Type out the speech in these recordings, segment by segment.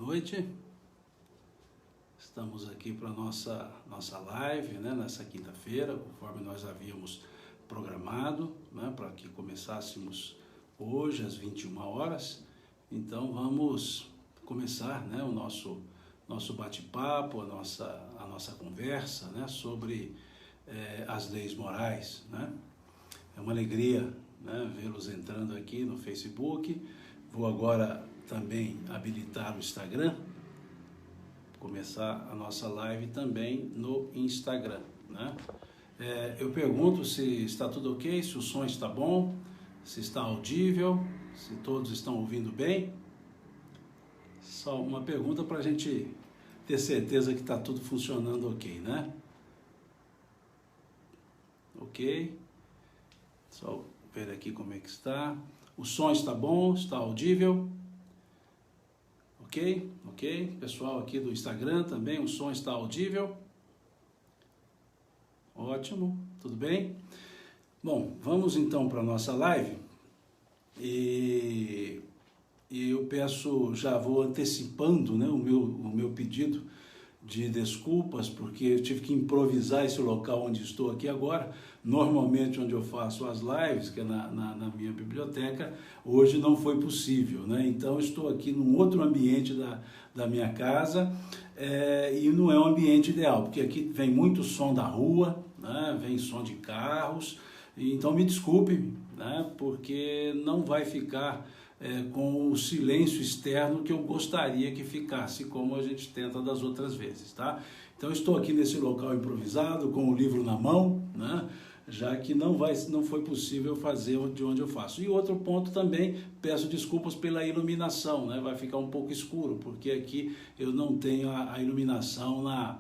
noite. Estamos aqui para a nossa live, né, nessa quinta-feira, conforme nós havíamos programado, né, para que começássemos hoje às 21 horas. Então vamos começar, né, o nosso bate-papo, a nossa conversa, né, sobre as leis morais, né? É uma alegria, né, vê-los entrando aqui no Facebook. Vou agora também habilitar o Instagram, começar a nossa live também no Instagram, né? Eu pergunto se está tudo ok, se o som está bom, se está audível, se todos estão ouvindo bem. Só uma pergunta para a gente ter certeza que está tudo funcionando ok, né? Ok. Só ver aqui como é que está. O som está bom, está audível. Ok, ok. Pessoal aqui do Instagram também, o som está audível. Ótimo, tudo bem? Bom, vamos então para a nossa live. E eu peço, já vou antecipando, né, o meu pedido de desculpas, porque eu tive que improvisar esse local onde estou aqui agora. Normalmente onde eu faço as lives, que é na minha biblioteca, hoje não foi possível, né? Então estou aqui num outro ambiente da minha casa, e não é um ambiente ideal, porque aqui vem muito som da rua, né? Vem som de carros, então me desculpe, né? Porque não vai ficar com o silêncio externo que eu gostaria que ficasse, como a gente tenta das outras vezes, tá? Então estou aqui nesse local improvisado, com o livro na mão, né? Já que não foi possível fazer de onde eu faço. E outro ponto também, peço desculpas pela iluminação, né? Vai ficar um pouco escuro, porque aqui eu não tenho a iluminação na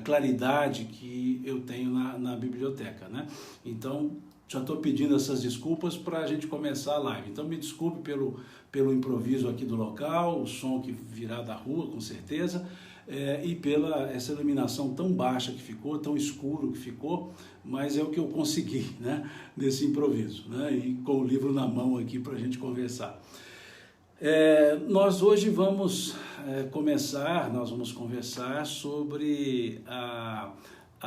claridade que eu tenho na biblioteca, né? Então, já estou pedindo essas desculpas para a gente começar a live. Então, me desculpe pelo improviso aqui do local, o som que virá da rua, com certeza, e pela essa iluminação tão baixa que ficou, tão escuro que ficou, mas é o que eu consegui, né, nesse improviso, né, e com o livro na mão aqui para a gente conversar. Nós hoje vamos conversar sobre a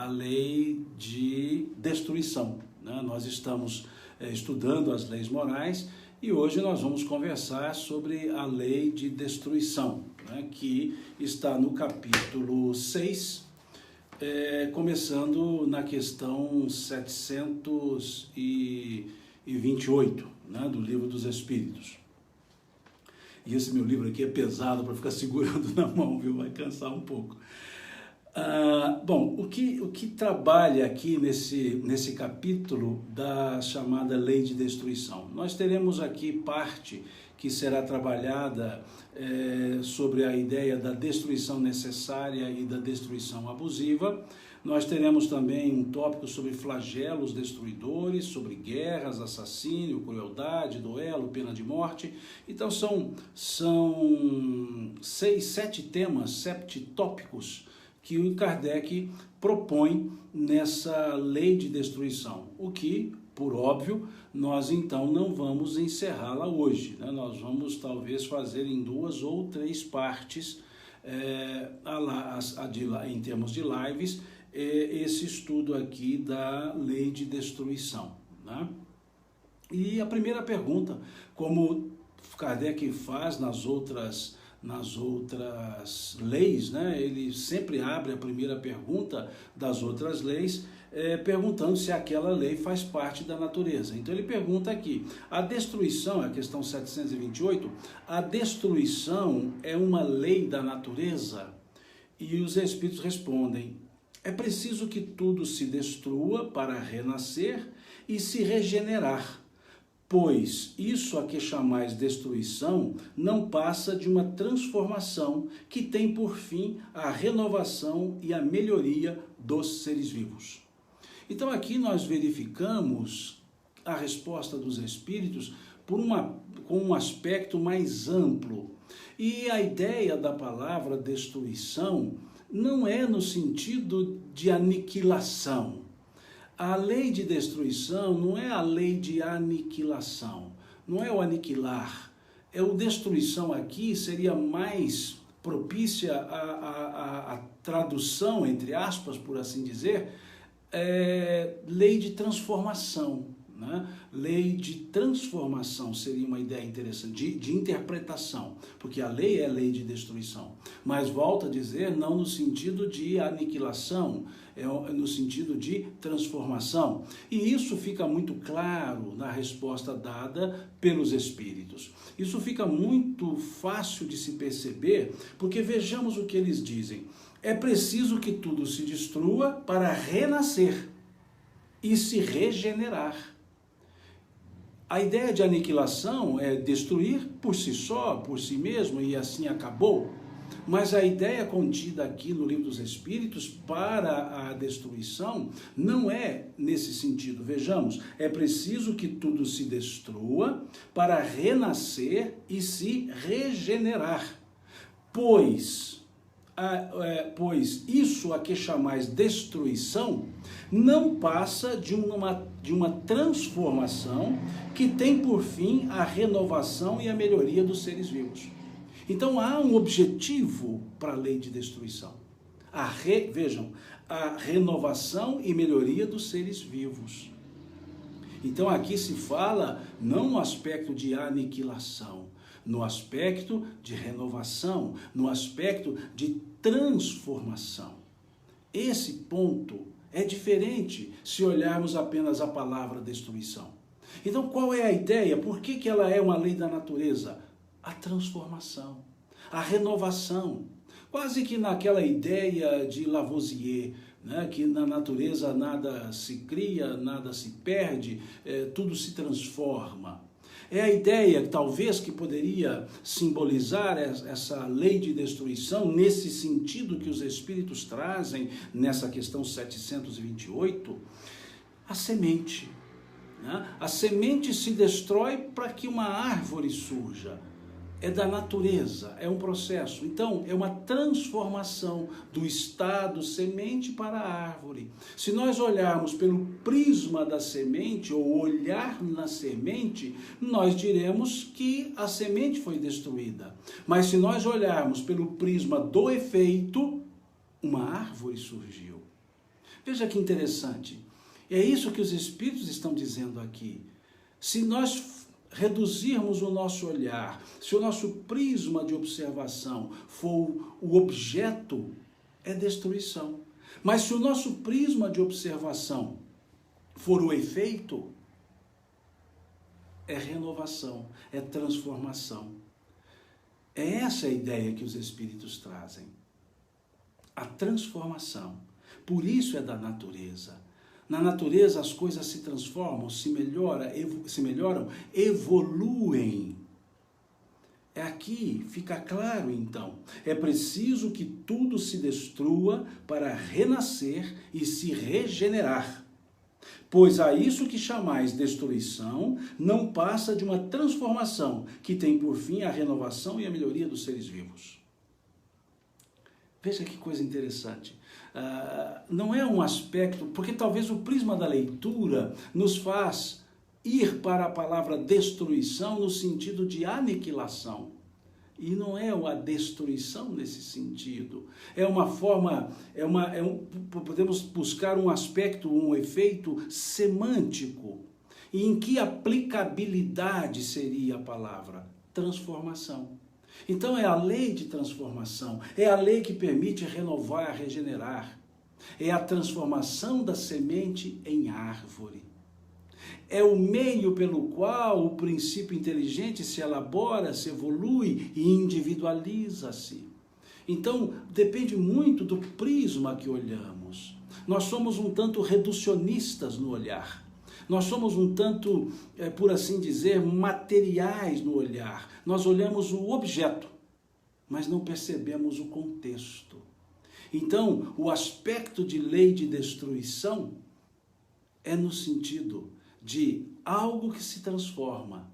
lei de destruição, né? Nós estamos estudando as leis morais e hoje nós vamos conversar sobre a lei de destruição, né? Que está no capítulo 6, começando na questão 728, né? Do Livro dos Espíritos. E esse meu livro aqui é pesado para ficar segurando na mão, viu? Vai cansar um pouco. Bom, o que trabalha aqui nesse capítulo da chamada lei de destruição? Nós teremos aqui parte que será trabalhada sobre a ideia da destruição necessária e da destruição abusiva. Nós teremos também um tópico sobre flagelos destruidores, sobre guerras, assassínio, crueldade, duelo, pena de morte. Então são 7 temas, 7 tópicos que o Kardec propõe nessa lei de destruição, o que, por óbvio, nós então não vamos encerrá-la hoje, né? Nós vamos talvez fazer em 2 ou 3 partes, em termos de lives, esse estudo aqui da lei de destruição, né? E a primeira pergunta, como Kardec faz nas outras leis, né? Ele sempre abre a primeira pergunta das outras leis, perguntando se aquela lei faz parte da natureza. Então ele pergunta aqui, a destruição, a questão 728, a destruição é uma lei da natureza? E os espíritos respondem, é preciso que tudo se destrua para renascer e se regenerar, pois isso a que chamais destruição não passa de uma transformação que tem por fim a renovação e a melhoria dos seres vivos. Então aqui nós verificamos a resposta dos espíritos com um aspecto mais amplo. E a ideia da palavra destruição não é no sentido de aniquilação. A lei de destruição não é a lei de aniquilação, não é o aniquilar, o destruição aqui seria mais propícia à tradução, entre aspas, por assim dizer, lei de transformação, né? Lei de transformação seria uma ideia interessante, de interpretação, porque a lei é lei de destruição, mas volto a dizer, não no sentido de aniquilação, é no sentido de transformação. E isso fica muito claro na resposta dada pelos Espíritos. Isso fica muito fácil de se perceber, porque vejamos o que eles dizem. É preciso que tudo se destrua para renascer e se regenerar. A ideia de aniquilação é destruir por si só, por si mesmo, e assim acabou. Mas a ideia contida aqui no Livro dos Espíritos para a destruição não é nesse sentido. Vejamos, é preciso que tudo se destrua para renascer e se regenerar. Pois isso a que chamais destruição não passa de uma transformação que tem por fim a renovação e a melhoria dos seres vivos. Então há um objetivo para a lei de destruição. Vejam, a renovação e melhoria dos seres vivos. Então aqui se fala não no aspecto de aniquilação, no aspecto de renovação, no aspecto de transformação. Esse ponto é diferente se olharmos apenas a palavra destruição. Então qual é a ideia? Por que ela é uma lei da natureza? A transformação, a renovação. Quase que naquela ideia de Lavoisier, né, que na natureza nada se cria, nada se perde, tudo se transforma. É a ideia, talvez, que poderia simbolizar essa lei de destruição, nesse sentido que os Espíritos trazem nessa questão 728, a semente. Né? A semente se destrói para que uma árvore surja. É da natureza, é um processo. Então, é uma transformação do estado semente para a árvore. Se nós olharmos pelo prisma da semente, ou olhar na semente, nós diremos que a semente foi destruída. Mas se nós olharmos pelo prisma do efeito, uma árvore surgiu. Veja que interessante. É isso que os Espíritos estão dizendo aqui. Se nós reduzirmos o nosso olhar, se o nosso prisma de observação for o objeto, é destruição. Mas se o nosso prisma de observação for o efeito, é renovação, é transformação. É essa a ideia que os Espíritos trazem. A transformação. Por isso é da natureza. Na natureza as coisas se transformam, se melhoram, evoluem. Aqui fica claro então, é preciso que tudo se destrua para renascer e se regenerar. Pois a isso que chamais destruição não passa de uma transformação que tem por fim a renovação e a melhoria dos seres vivos. Veja que coisa interessante. Não é um aspecto, porque talvez o prisma da leitura nos faz ir para a palavra destruição no sentido de aniquilação. E não é a destruição nesse sentido. É uma forma, podemos buscar um aspecto, um efeito semântico. E em que aplicabilidade seria a palavra? Transformação. Então é a lei de transformação, é a lei que permite renovar, regenerar. É a transformação da semente em árvore. É o meio pelo qual o princípio inteligente se elabora, se evolui e individualiza-se. Então depende muito do prisma que olhamos. Nós somos um tanto reducionistas no olhar. Nós somos um tanto, por assim dizer, materiais no olhar. Nós olhamos o objeto, mas não percebemos o contexto. Então, o aspecto de lei de destruição é no sentido de algo que se transforma.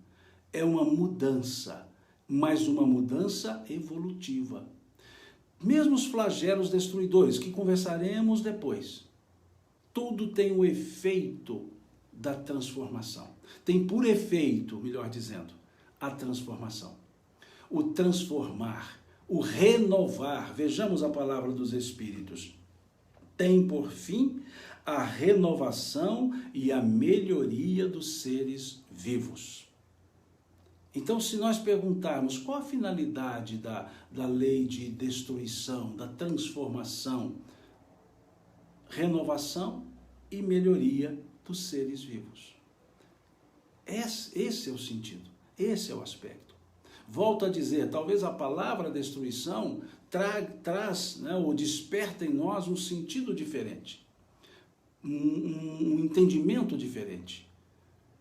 É uma mudança, mas uma mudança evolutiva. Mesmo os flagelos destruidores, que conversaremos depois, tudo tem o efeito da transformação. Tem por efeito, melhor dizendo, a transformação. o transformar, o renovar. Vejamos a palavra dos Espíritos. Tem por fim a renovação e a melhoria dos seres vivos. Então, se nós perguntarmos qual a finalidade da lei de destruição, da transformação, renovação e melhoria dos seres vivos. Esse é o sentido, esse é o aspecto. Volto a dizer, talvez a palavra destruição traz, ou desperta em nós um sentido diferente, um entendimento diferente.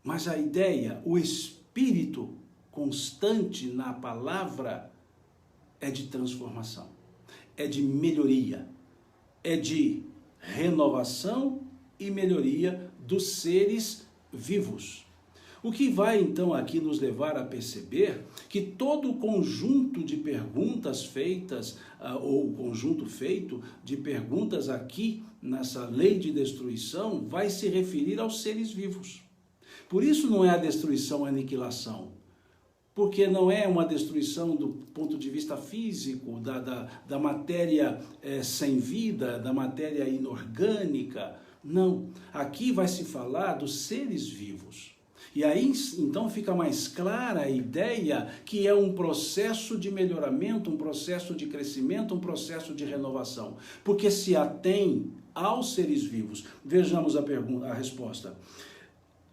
Mas a ideia, o espírito constante na palavra é de transformação, é de melhoria, é de renovação e melhoria dos seres vivos. O que vai então aqui nos levar a perceber que todo o conjunto de perguntas feitas, ou o conjunto feito de perguntas aqui nessa lei de destruição, vai se referir aos seres vivos. Por isso não é a destruição, a aniquilação. Porque não é uma destruição do ponto de vista físico, da matéria sem vida, da matéria inorgânica. Não, aqui vai se falar dos seres vivos. E aí, então, fica mais clara a ideia que é um processo de melhoramento, um processo de crescimento, um processo de renovação. Porque se atém aos seres vivos. Vejamos a resposta.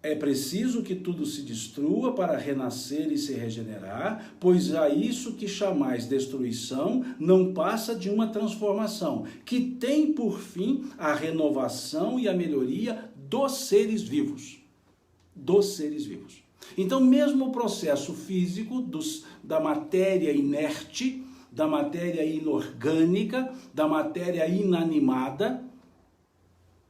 É preciso que tudo se destrua para renascer e se regenerar, pois a isso que chamais destruição não passa de uma transformação, que tem por fim a renovação e a melhoria dos seres vivos. Dos seres vivos. Então, mesmo o processo físico da matéria inerte, da matéria inorgânica, da matéria inanimada,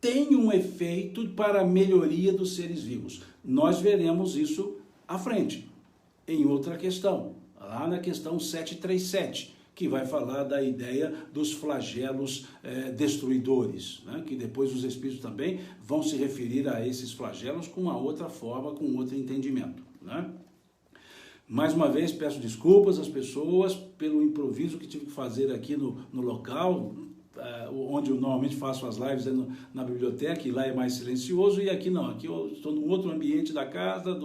tem um efeito para a melhoria dos seres vivos. Nós veremos isso à frente, em outra questão, lá na questão 737, que vai falar da ideia dos flagelos destruidores, né? Que depois os espíritos também vão se referir a esses flagelos com uma outra forma, com outro entendimento, né? Mais uma vez, peço desculpas às pessoas pelo improviso que tive que fazer aqui no local, onde eu normalmente faço as lives na biblioteca, e lá é mais silencioso, e aqui não, aqui eu estou num outro ambiente da casa,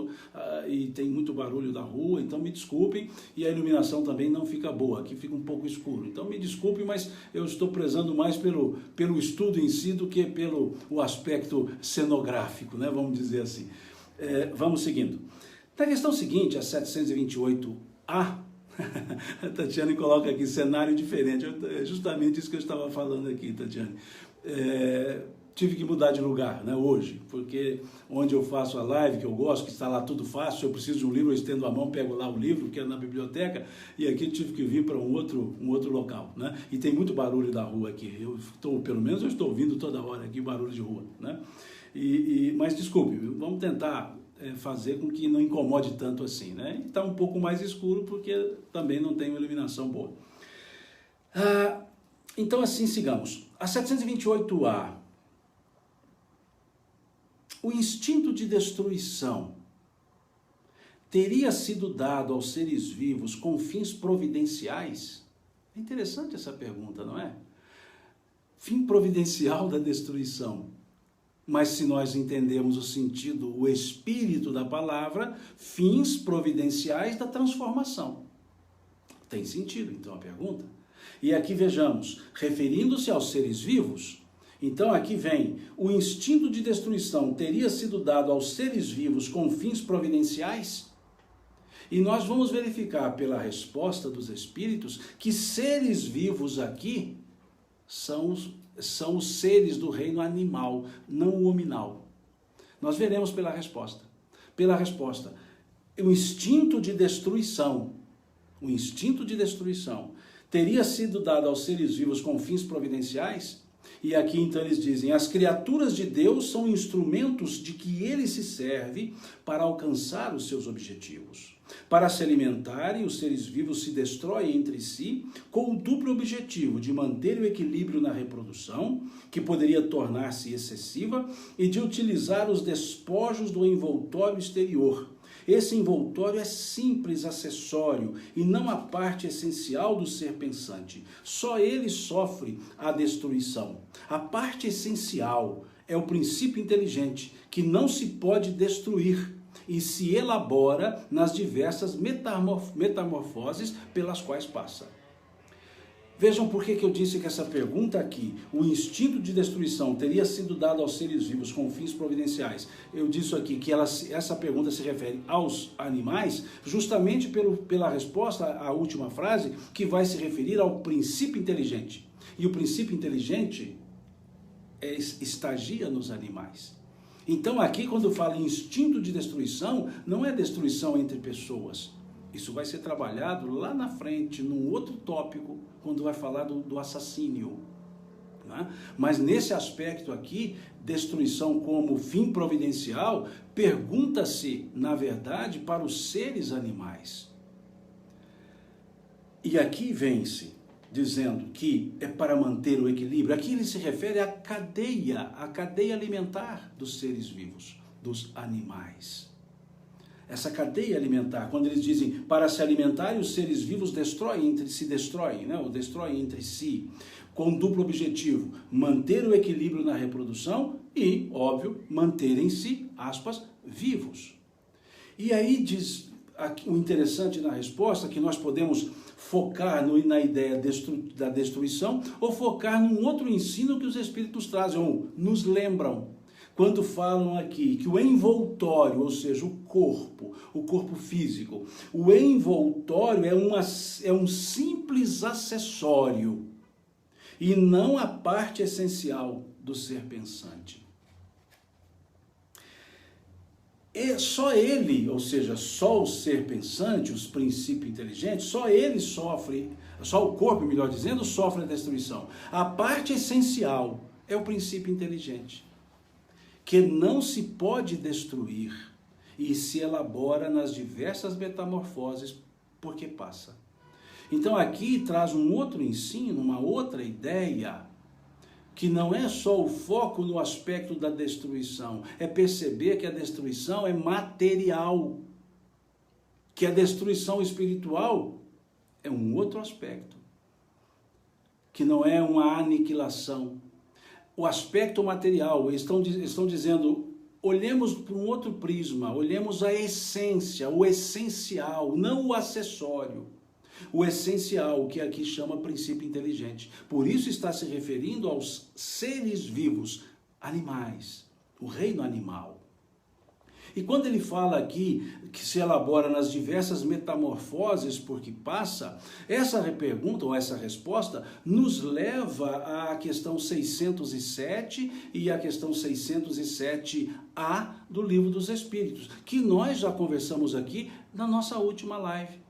e tem muito barulho da rua, então me desculpem, e a iluminação também não fica boa, aqui fica um pouco escuro, então me desculpem, mas eu estou prezando mais pelo estudo em si do que pelo o aspecto cenográfico, né, vamos dizer assim. Vamos seguindo. Na questão seguinte, a 728A, a Tatiane coloca aqui cenário diferente, é justamente isso que eu estava falando aqui, Tatiane. Tive que mudar de lugar, né, hoje, porque onde eu faço a live, que eu gosto, que está lá tudo fácil, se eu preciso de um livro, eu estendo a mão, pego lá o livro, que é na biblioteca, e aqui eu tive que vir para um outro local, né, e tem muito barulho da rua aqui, pelo menos eu estou ouvindo toda hora aqui barulho de rua, né, mas desculpe, vamos tentar fazer com que não incomode tanto assim, né? Está um pouco mais escuro porque também não tem uma iluminação boa. Então assim, sigamos. A 728A. O instinto de destruição teria sido dado aos seres vivos com fins providenciais? É interessante essa pergunta, não é? Fim providencial da destruição. Mas se nós entendemos o sentido, o espírito da palavra, fins providenciais da transformação. Tem sentido, então, a pergunta? E aqui vejamos, referindo-se aos seres vivos, então aqui vem, o instinto de destruição teria sido dado aos seres vivos com fins providenciais? E nós vamos verificar pela resposta dos espíritos que seres vivos aqui são os seres do reino animal, não o hominal. Nós veremos pela resposta. Pela resposta, o instinto de destruição teria sido dado aos seres vivos com fins providenciais? E aqui então eles dizem, as criaturas de Deus são instrumentos de que ele se serve para alcançar os seus objetivos. Para se alimentarem, os seres vivos se destroem entre si com o duplo objetivo de manter o equilíbrio na reprodução, que poderia tornar-se excessiva, e de utilizar os despojos do envoltório exterior. Esse envoltório é simples acessório e não a parte essencial do ser pensante. Só ele sofre a destruição. A parte essencial é o princípio inteligente, que não se pode destruir e se elabora nas diversas metamorfoses pelas quais passa. Vejam por que eu disse que essa pergunta aqui, o instinto de destruição teria sido dado aos seres vivos com fins providenciais. Eu disse aqui que essa pergunta se refere aos animais, justamente pela resposta à última frase, que vai se referir ao princípio inteligente. E o princípio inteligente estagia nos animais. Então aqui, quando fala em instinto de destruição, não é destruição entre pessoas. Isso vai ser trabalhado lá na frente, num outro tópico, quando vai falar do assassínio. Né? Mas nesse aspecto aqui, destruição como fim providencial, pergunta-se, na verdade, para os seres animais. E aqui vem-se dizendo que é para manter o equilíbrio. Aqui ele se refere à cadeia alimentar dos seres vivos, dos animais. Essa cadeia alimentar, quando eles dizem para se alimentar, os seres vivos destroem entre si, com um duplo objetivo: manter o equilíbrio na reprodução e, óbvio, manterem-se, aspas, vivos. E aí diz o interessante na resposta, que nós podemos focar na ideia da destruição ou focar num outro ensino que os Espíritos trazem, ou nos lembram. Quando falam aqui que o envoltório, ou seja, o corpo físico, o envoltório é um simples acessório e não a parte essencial do ser pensante. Só ele, ou seja, só o ser pensante, os princípios inteligentes, só ele sofre, só o corpo, melhor dizendo, sofre a destruição. A parte essencial é o princípio inteligente, que não se pode destruir e se elabora nas diversas metamorfoses porque passa. Então aqui traz um outro ensino, uma outra ideia, que não é só o foco no aspecto da destruição, é perceber que a destruição é material, que a destruição espiritual é um outro aspecto, que não é uma aniquilação. O aspecto material, estão dizendo, olhemos por um outro prisma, olhemos a essência, o essencial, não o acessório. O essencial, que aqui chama princípio inteligente. Por isso está se referindo aos seres vivos, animais, o reino animal. E quando ele fala aqui que se elabora nas diversas metamorfoses por que passa, essa pergunta ou essa resposta nos leva à questão 607 e à questão 607A do Livro dos Espíritos, que nós já conversamos aqui na nossa última live,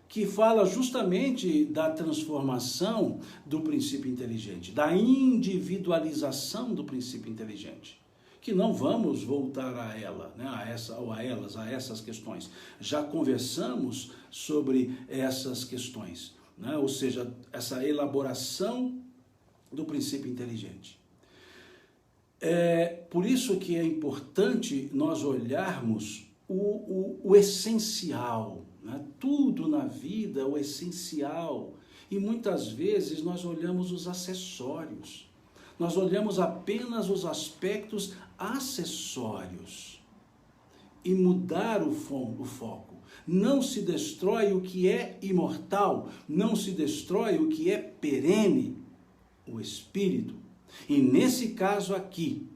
que fala justamente da transformação do princípio inteligente, da individualização do princípio inteligente, que não vamos voltar a ela, né, a essas questões. Já conversamos sobre essas questões, né, ou seja, essa elaboração do princípio inteligente. Por isso que é importante nós olharmos o essencial, né? Tudo na vida é o essencial, e muitas vezes nós olhamos os acessórios, nós olhamos apenas os aspectos acessórios, e mudar o foco. Não se destrói o que é imortal, não se destrói o que é perene, o espírito. E nesse caso aqui,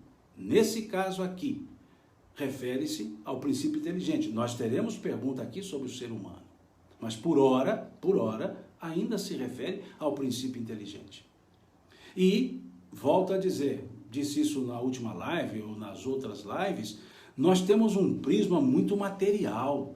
refere-se ao princípio inteligente. Nós teremos pergunta aqui sobre o ser humano, mas por hora, ainda se refere ao princípio inteligente. E, volto a dizer, disse isso na última live ou nas outras lives, nós temos um prisma muito material.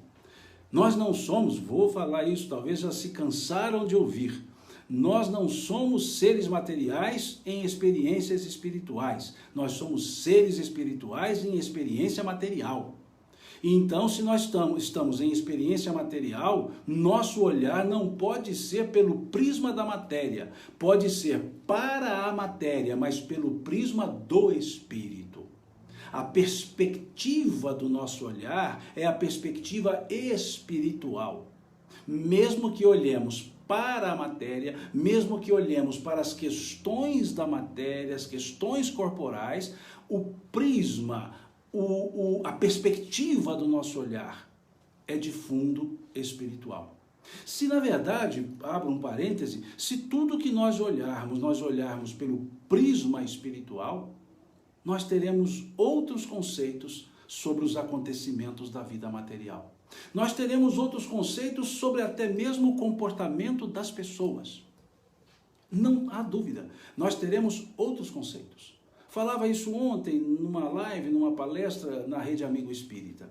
Nós não somos, vou falar isso, talvez já se cansaram de ouvir, nós não somos seres materiais em experiências espirituais. Nós somos seres espirituais em experiência material. Então, se nós estamos em experiência material, nosso olhar não pode ser pelo prisma da matéria. Pode ser para a matéria, mas pelo prisma do espírito. A perspectiva do nosso olhar é a perspectiva espiritual. Mesmo que olhemos para a matéria, mesmo que olhemos para as questões da matéria, as questões corporais, o prisma, a perspectiva do nosso olhar é de fundo espiritual. Se na verdade, abro um parêntese, se tudo que nós olharmos pelo prisma espiritual, nós teremos outros conceitos sobre os acontecimentos da vida material. Nós teremos outros conceitos sobre até mesmo o comportamento das pessoas. Não há dúvida, nós teremos outros conceitos. Falava isso ontem numa live, numa palestra na Rede Amigo Espírita,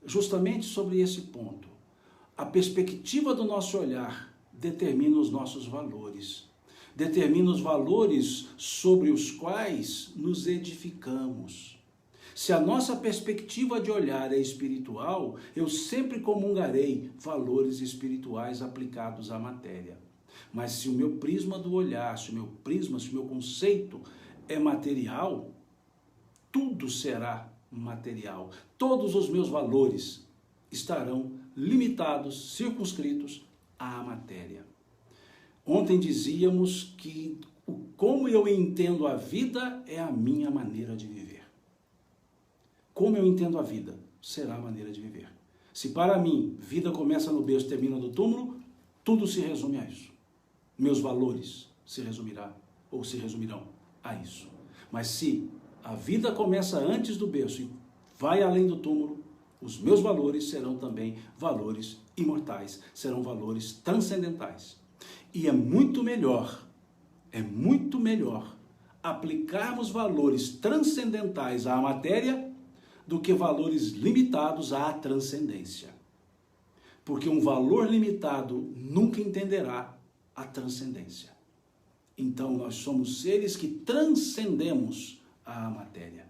justamente sobre esse ponto. A perspectiva do nosso olhar determina os nossos valores, determina os valores sobre os quais nos edificamos. Se a nossa perspectiva de olhar é espiritual, eu sempre comungarei valores espirituais aplicados à matéria. Mas se o meu prisma do olhar, se o meu conceito é material, tudo será material. Todos os meus valores estarão limitados, circunscritos à matéria. Ontem dizíamos que como eu entendo a vida é a minha maneira de viver. Como eu entendo a vida será a maneira de viver. Se para mim vida começa no berço e termina no túmulo, tudo se resume a isso. Meus valores se resumirão a isso. Mas se a vida começa antes do berço e vai além do túmulo, os meus valores serão também valores imortais, serão valores transcendentais. E é muito melhor aplicarmos valores transcendentais à matéria do que valores limitados à transcendência. Porque um valor limitado nunca entenderá a transcendência. Então nós somos seres que transcendemos a matéria.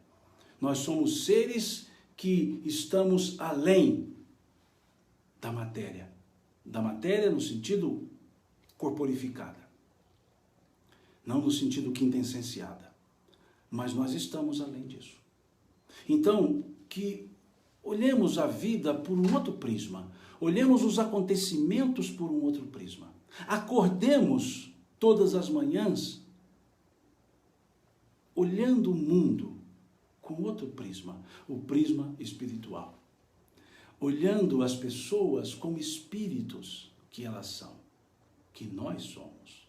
Nós somos seres que estamos além da matéria. Da matéria no sentido corporificada. Não no sentido quintessenciada. Mas nós estamos além disso. Então, que olhemos a vida por um outro prisma. Olhemos os acontecimentos por um outro prisma. Acordemos todas as manhãs olhando o mundo com outro prisma, o prisma espiritual. Olhando as pessoas como espíritos que elas são, que nós somos.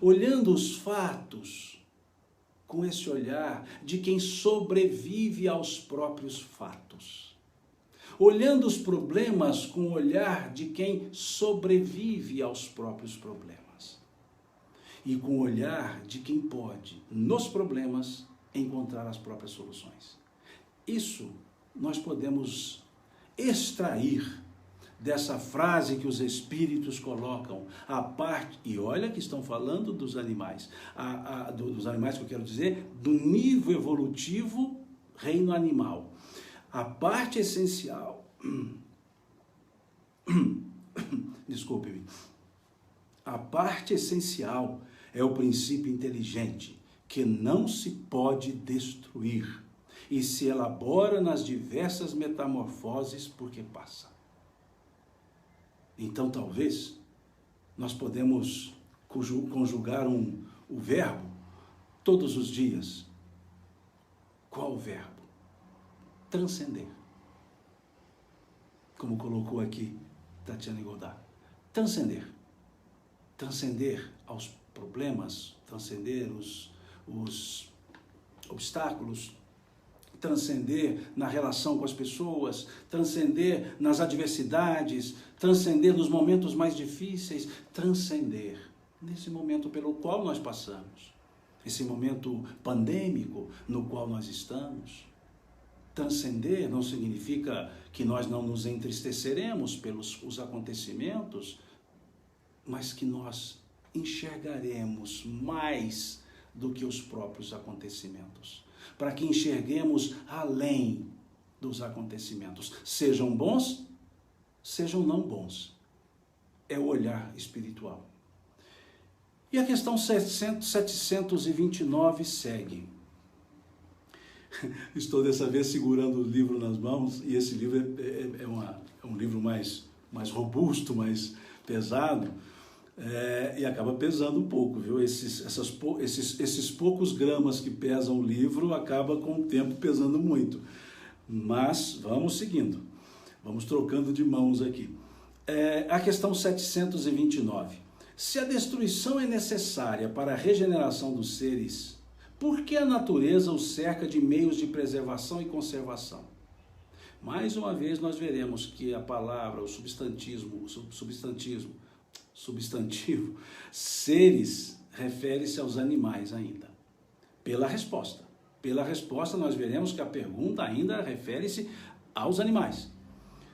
Olhando os fatos com esse olhar de quem sobrevive aos próprios fatos. Olhando os problemas com o olhar de quem sobrevive aos próprios problemas. E com o olhar de quem pode, nos problemas, encontrar as próprias soluções. Isso nós podemos extrair dessa frase que os espíritos colocam, a parte, e olha que estão falando dos animais, dos animais que eu quero dizer, do nível evolutivo reino animal. A parte essencial, desculpe-me, a parte essencial é o princípio inteligente, que não se pode destruir, e se elabora nas diversas metamorfoses porque passa. Então, talvez, nós podemos conjugar o verbo todos os dias. Qual o verbo? Transcender. Como colocou aqui Tatiana Godard. Transcender. Transcender aos problemas, transcender os obstáculos, transcender na relação com as pessoas, transcender nas adversidades, transcender nos momentos mais difíceis, transcender nesse momento pelo qual nós passamos, esse momento pandêmico no qual nós estamos. Transcender não significa que nós não nos entristeceremos pelos os acontecimentos, mas que nós enxergaremos mais do que os próprios acontecimentos, para que enxerguemos além dos acontecimentos, sejam bons, sejam não bons. É o olhar espiritual. E a questão 729 segue. Estou dessa vez segurando o livro nas mãos, e esse livro é um livro mais robusto, mais pesado, e acaba pesando um pouco, viu? Esses poucos gramas que pesam o livro acaba com o tempo pesando muito. Mas vamos seguindo, vamos trocando de mãos aqui. A questão 729. Se a destruição é necessária para a regeneração dos seres, por que a natureza os cerca de meios de preservação e conservação? Mais uma vez nós veremos que a palavra, o substantivo, seres, refere-se aos animais ainda. Pela resposta nós veremos que a pergunta ainda refere-se aos animais.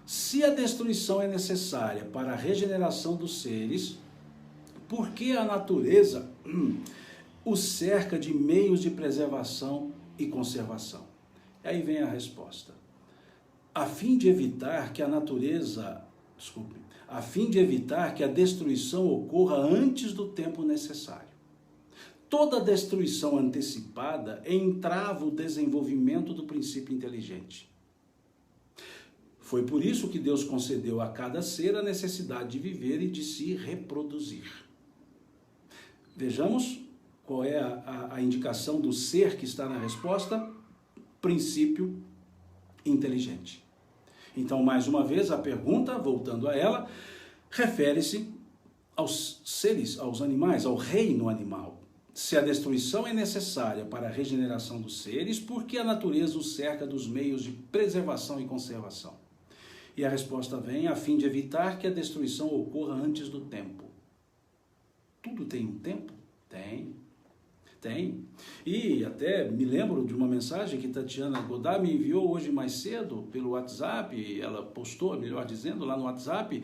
Se a destruição é necessária para a regeneração dos seres, por que a natureza o cerca de meios de preservação e conservação? E aí vem a resposta. A fim de evitar que a destruição ocorra antes do tempo necessário. Toda destruição antecipada entrava o desenvolvimento do princípio inteligente. Foi por isso que Deus concedeu a cada ser a necessidade de viver e de se reproduzir. Vejamos qual é a indicação do ser que está na resposta: princípio inteligente. Então, mais uma vez, a pergunta, voltando a ela, refere-se aos seres, aos animais, ao reino animal. Se a destruição é necessária para a regeneração dos seres, por que a natureza os cerca dos meios de preservação e conservação? E a resposta vem a fim de evitar que a destruição ocorra antes do tempo. Tudo tem um tempo? Tem. E até me lembro de uma mensagem que Tatiana Godard me enviou hoje mais cedo pelo WhatsApp. Ela postou, melhor dizendo, lá no WhatsApp,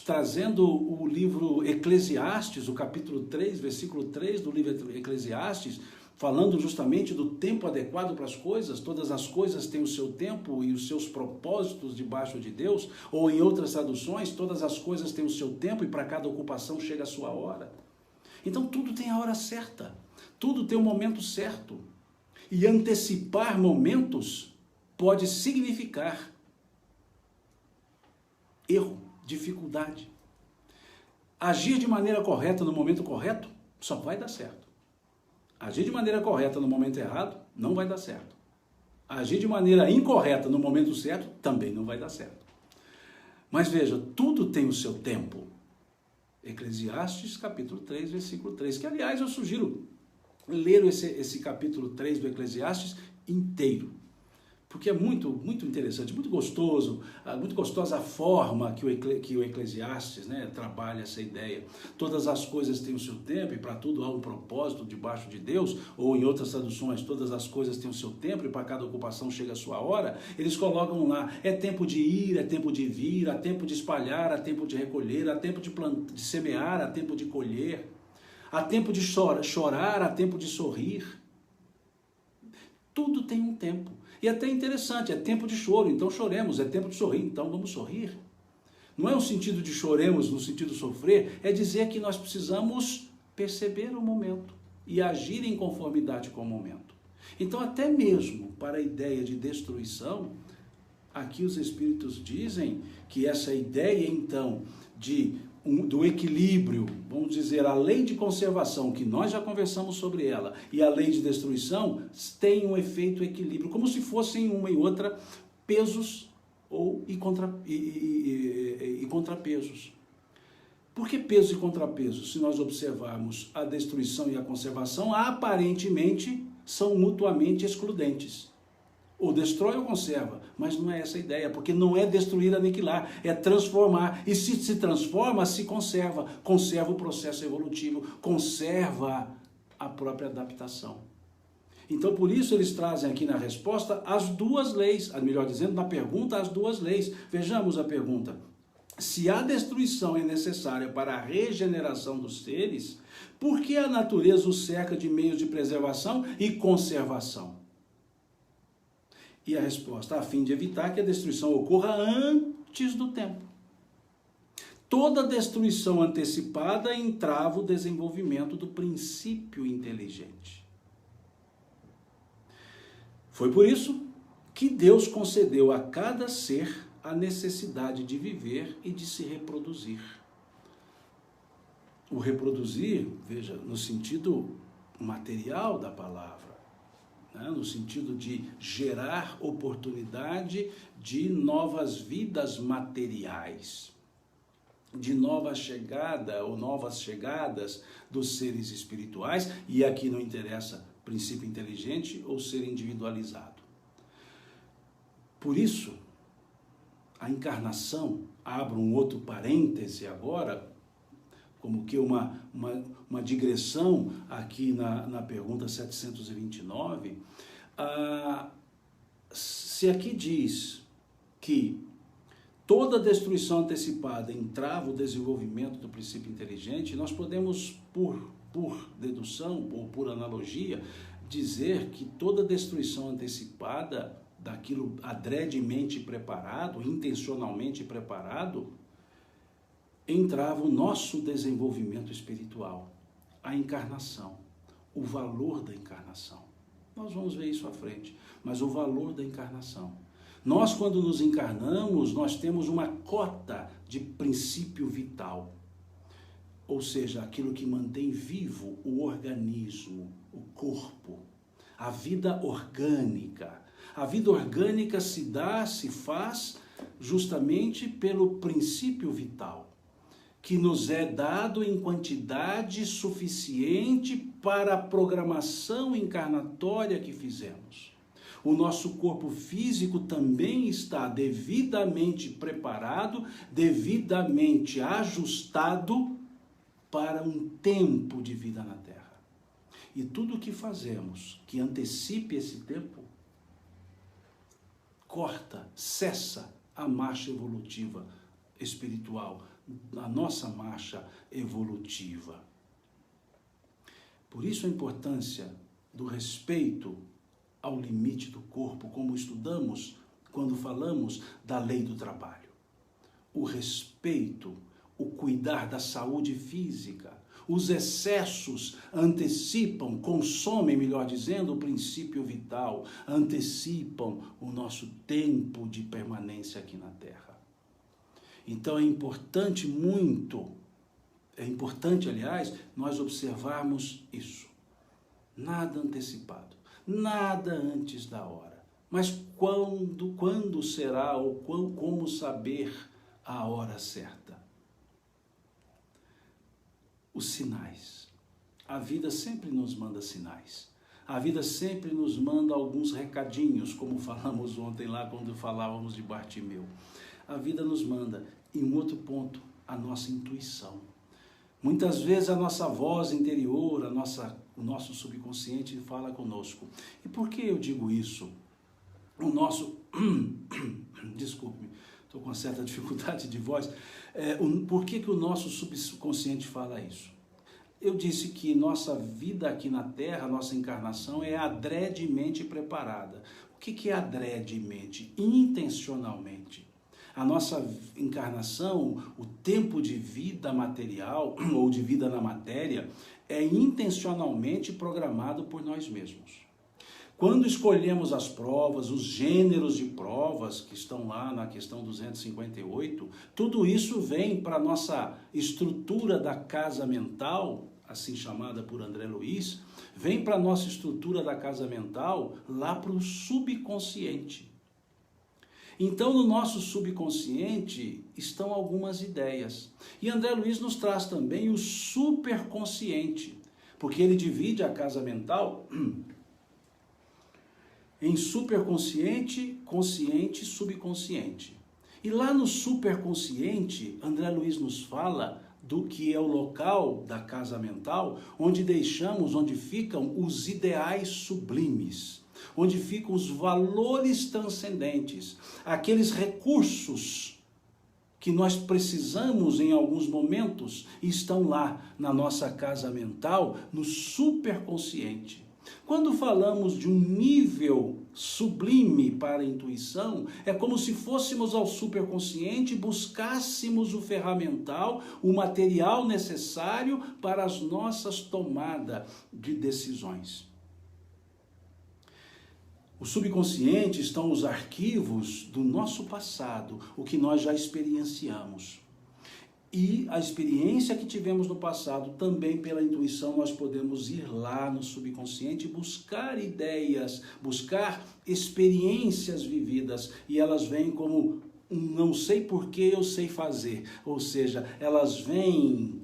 trazendo o livro Eclesiastes, o capítulo 3, versículo 3 do livro Eclesiastes, falando justamente do tempo adequado para as coisas. Todas as coisas têm o seu tempo e os seus propósitos debaixo de Deus, ou em outras traduções, todas as coisas têm o seu tempo e para cada ocupação chega a sua hora. Então tudo tem a hora certa, tudo tem o momento certo. E antecipar momentos pode significar erro, dificuldade. Agir de maneira correta no momento correto só vai dar certo. Agir de maneira correta no momento errado não vai dar certo. Agir de maneira incorreta no momento certo também não vai dar certo. Mas veja, tudo tem o seu tempo. Eclesiastes capítulo 3, versículo 3, que aliás eu sugiro ler esse capítulo 3 do Eclesiastes inteiro, porque é muito interessante, muito gostosa a forma que o Eclesiastes, né, trabalha essa ideia. Todas as coisas têm o seu tempo e para tudo há um propósito debaixo de Deus, ou em outras traduções, todas as coisas têm o seu tempo e para cada ocupação chega a sua hora. Eles colocam lá, é tempo de ir, é tempo de vir, há tempo de espalhar, há tempo de recolher, há tempo de semear, há tempo de colher, há tempo de chorar, há tempo de sorrir. Tudo tem um tempo. E até interessante, é tempo de choro, então choremos, é tempo de sorrir, então vamos sorrir. Não é um sentido de choremos, no sentido de sofrer, é dizer que nós precisamos perceber o momento e agir em conformidade com o momento. Então, até mesmo para a ideia de destruição, aqui os Espíritos dizem que essa ideia, então, do equilíbrio, vamos dizer, a lei de conservação, que nós já conversamos sobre ela, e a lei de destruição, tem um efeito equilíbrio, como se fossem uma e outra pesos e contrapesos. Por que pesos e contrapesos? Se nós observarmos a destruição e a conservação, aparentemente são mutuamente excludentes. Ou destrói ou conserva, mas não é essa a ideia, porque não é destruir, aniquilar, é transformar. E se transforma, se conserva. Conserva o processo evolutivo, conserva a própria adaptação. Então, por isso eles trazem aqui na resposta as duas leis, melhor dizendo, na pergunta, as duas leis. Vejamos a pergunta. Se a destruição é necessária para a regeneração dos seres, por que a natureza os cerca de meios de preservação e conservação? E a resposta, a fim de evitar que a destruição ocorra antes do tempo. Toda destruição antecipada entrava o desenvolvimento do princípio inteligente. Foi por isso que Deus concedeu a cada ser a necessidade de viver e de se reproduzir. O reproduzir, veja, no sentido material da palavra, né? No sentido de gerar oportunidade de novas vidas materiais, de nova chegada ou novas chegadas dos seres espirituais, e aqui não interessa princípio inteligente ou ser individualizado. Por isso, a encarnação, abro um outro parêntese agora, como que uma digressão aqui na pergunta 729, se aqui diz que toda destruição antecipada entrava o desenvolvimento do princípio inteligente, nós podemos, por dedução ou por analogia, dizer que toda destruição antecipada daquilo adredemente preparado, intencionalmente preparado, entrava o nosso desenvolvimento espiritual, a encarnação, o valor da encarnação. Nós vamos ver isso à frente, mas o valor da encarnação. Nós, quando nos encarnamos, nós temos uma cota de princípio vital, ou seja, aquilo que mantém vivo o organismo, o corpo, a vida orgânica. A vida orgânica se faz justamente pelo princípio vital, que nos é dado em quantidade suficiente para a programação encarnatória que fizemos. O nosso corpo físico também está devidamente preparado, devidamente ajustado para um tempo de vida na Terra. E tudo o que fazemos que antecipe esse tempo, corta, cessa a marcha evolutiva espiritual, a nossa marcha evolutiva. Por isso a importância do respeito ao limite do corpo, como estudamos quando falamos da lei do trabalho. O respeito, o cuidar da saúde física. Os excessos antecipam, consomem, melhor dizendo, o princípio vital, antecipam o nosso tempo de permanência aqui na Terra. Então é importante, aliás, nós observarmos isso. Nada antecipado, nada antes da hora. Mas quando será ou como saber a hora certa? Os sinais. A vida sempre nos manda sinais. A vida sempre nos manda alguns recadinhos, como falamos ontem lá quando falávamos de Bartimeu. A vida nos manda. E um outro ponto, a nossa intuição. Muitas vezes a nossa voz interior, o nosso subconsciente fala conosco. E por que eu digo isso? Desculpe-me, estou com uma certa dificuldade de voz. Por que o nosso subconsciente fala isso? Eu disse que nossa vida aqui na Terra, nossa encarnação é adredemente preparada. O que é adredemente? Intencionalmente. A nossa encarnação, o tempo de vida material ou de vida na matéria é intencionalmente programado por nós mesmos. Quando escolhemos as provas, os gêneros de provas que estão lá na questão 258, tudo isso vem para a nossa estrutura da casa mental, assim chamada por André Luiz, vem para a nossa estrutura da casa mental lá para o subconsciente. Então, no nosso subconsciente estão algumas ideias. E André Luiz nos traz também o superconsciente, porque ele divide a casa mental em superconsciente, consciente e subconsciente. E lá no superconsciente, André Luiz nos fala do que é o local da casa mental, onde ficam os ideais sublimes, onde ficam os valores transcendentes, aqueles recursos que nós precisamos em alguns momentos, estão lá na nossa casa mental, no superconsciente. Quando falamos de um nível sublime para a intuição, é como se fôssemos ao superconsciente e buscássemos o ferramental, o material necessário para as nossas tomadas de decisões. O subconsciente estão os arquivos do nosso passado, o que nós já experienciamos. E a experiência que tivemos no passado, também pela intuição, nós podemos ir lá no subconsciente e buscar ideias, buscar experiências vividas. E elas vêm como um não sei por que eu sei fazer. Ou seja, elas vêm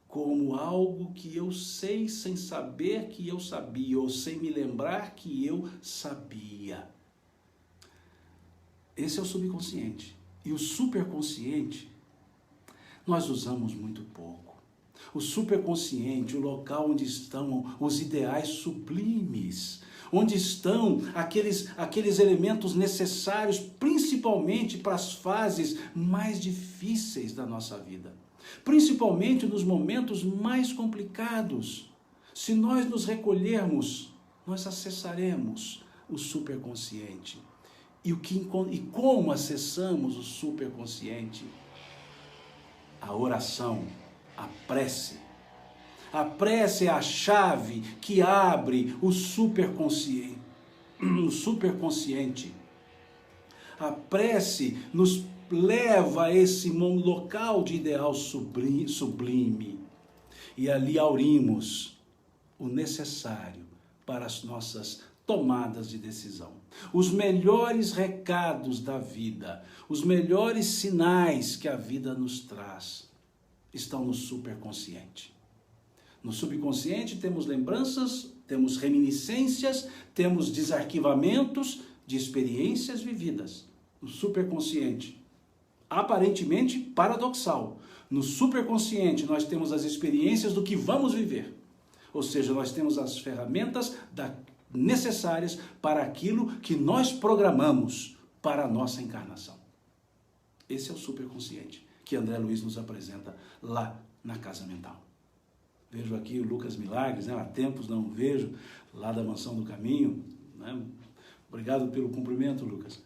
como algo que eu sei sem saber que eu sabia, ou sem me lembrar que eu sabia. Esse é o subconsciente. E o superconsciente nós usamos muito pouco. O superconsciente, o local onde estão os ideais sublimes, onde estão aqueles elementos necessários, principalmente para as fases mais difíceis da nossa vida. Principalmente nos momentos mais complicados. Se nós nos recolhermos, nós acessaremos o superconsciente. E como acessamos o superconsciente? A oração, a prece. A prece é a chave que abre o superconsciente. A prece nos leva a esse local de ideal sublime. E ali aurimos o necessário para as nossas tomadas de decisão. Os melhores recados da vida, os melhores sinais que a vida nos traz, estão no superconsciente. No subconsciente temos lembranças, temos reminiscências, temos desarquivamentos de experiências vividas. No superconsciente, aparentemente paradoxal, no superconsciente nós temos as experiências do que vamos viver. Ou seja, nós temos as ferramentas necessárias para aquilo que nós programamos para a nossa encarnação. Esse é o superconsciente que André Luiz nos apresenta lá na Casa Mental. Vejo aqui o Lucas Milagres, há tempos não vejo, lá da Mansão do Caminho. Obrigado pelo cumprimento, Lucas.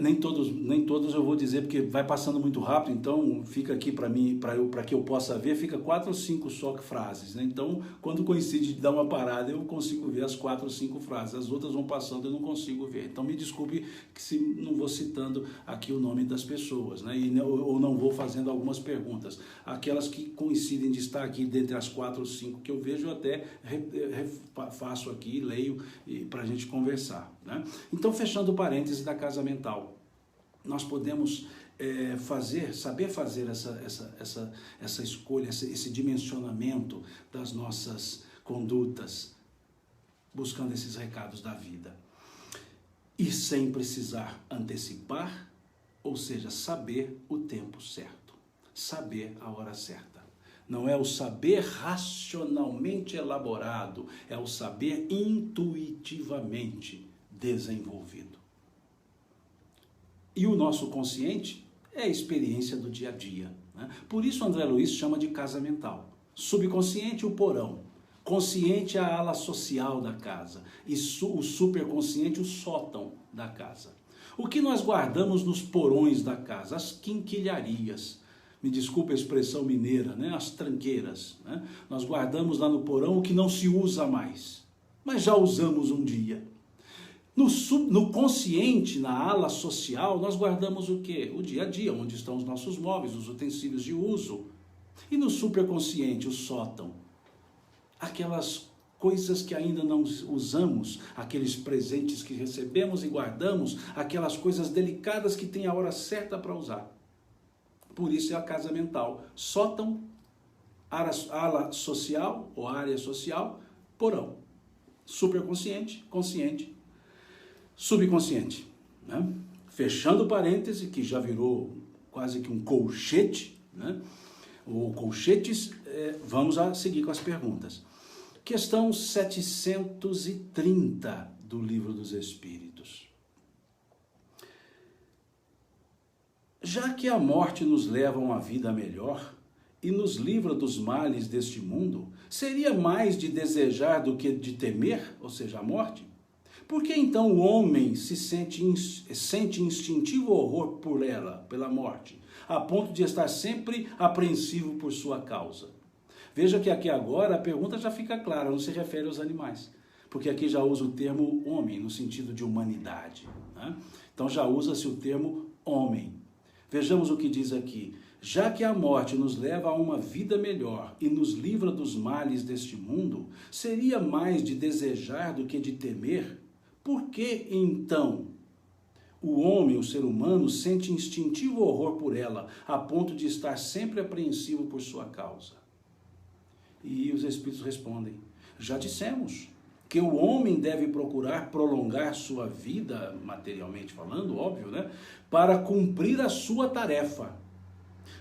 Nem todos eu vou dizer, porque vai passando muito rápido, então fica aqui para mim, para que eu possa ver, fica 4 ou 5 só frases, né? Então, quando coincide de dar uma parada, eu consigo ver as 4 ou 5 frases, as outras vão passando e eu não consigo ver. Então, me desculpe se não vou citando aqui o nome das pessoas, né? Ou não vou fazendo algumas perguntas. Aquelas que coincidem de estar aqui dentre as 4 ou 5 que eu vejo, eu até faço aqui, leio para a gente conversar, né? Então, fechando o parêntese da Casa Mental, nós podemos saber fazer essa escolha, esse dimensionamento das nossas condutas, buscando esses recados da vida. E sem precisar antecipar, ou seja, saber o tempo certo, saber a hora certa. Não é o saber racionalmente elaborado, é o saber intuitivamente desenvolvido. E o nosso consciente é a experiência do dia a dia, né? Por isso André Luiz chama de casa mental. Subconsciente, o porão. Consciente, a ala social da casa. E o superconsciente, o sótão da casa. O que nós guardamos nos porões da casa? As quinquilharias. Me desculpe a expressão mineira, né? As tranqueiras, né? Nós guardamos lá no porão o que não se usa mais, mas já usamos um dia. No consciente, na ala social, nós guardamos o quê? O dia a dia, onde estão os nossos móveis, os utensílios de uso. E no superconsciente, o sótão, aquelas coisas que ainda não usamos, aqueles presentes que recebemos e guardamos, aquelas coisas delicadas que tem a hora certa para usar. Por isso é a casa mental. Sótão, ala social ou área social, porão. Superconsciente, consciente, subconsciente, né? Fechando parêntese, que já virou quase que um colchete, né? Ou colchetes, vamos a seguir com as perguntas. Questão 730 do Livro dos Espíritos. Já que a morte nos leva a uma vida melhor e nos livra dos males deste mundo, seria mais de desejar do que de temer, ou seja, a morte? Por que então o homem sente instintivo horror por ela, pela morte, a ponto de estar sempre apreensivo por sua causa? Veja que aqui agora a pergunta já fica clara, não se refere aos animais. porque aqui já usa o termo homem, no sentido de humanidade, né? Então já usa-se o termo homem. Vejamos o que diz aqui. Já que a morte nos leva a uma vida melhor e nos livra dos males deste mundo, seria mais de desejar do que de temer? Por que, então, o homem, o ser humano, sente instintivo horror por ela, a ponto de estar sempre apreensivo por sua causa? E os Espíritos respondem, já dissemos que o homem deve procurar prolongar sua vida, materialmente falando, óbvio, né? Para cumprir a sua tarefa.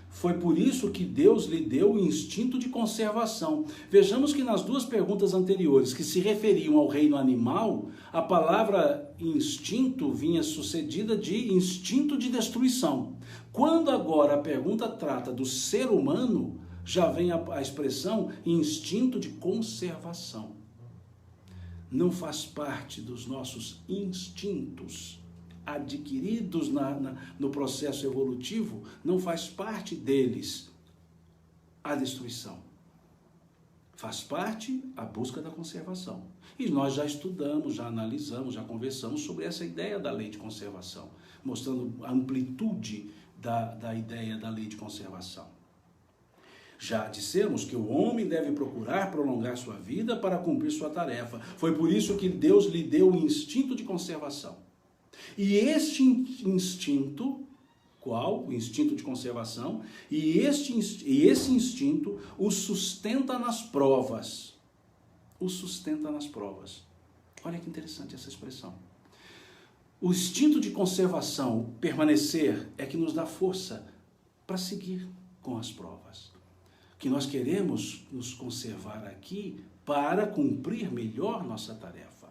Foi por isso que Deus lhe deu o instinto de conservação. Vejamos que nas duas perguntas anteriores, que se referiam ao reino animal, a palavra instinto vinha sucedida de instinto de destruição. Quando agora a pergunta trata do ser humano, já vem a expressão instinto de conservação. Não faz parte dos nossos instintos adquiridos no processo evolutivo, não faz parte deles a destruição. Faz parte a busca da conservação. E nós já estudamos, já analisamos, já conversamos sobre essa ideia da lei de conservação, mostrando a amplitude da ideia da lei de conservação. Já dissemos que o homem deve procurar prolongar sua vida para cumprir sua tarefa. Foi por isso que Deus lhe deu o instinto de conservação. E este instinto, qual? O instinto de conservação, e esse instinto o sustenta nas provas. O sustenta nas provas. Olha que interessante essa expressão. O instinto de conservação, permanecer, é que nos dá força para seguir com as provas. Que nós queremos nos conservar aqui para cumprir melhor nossa tarefa.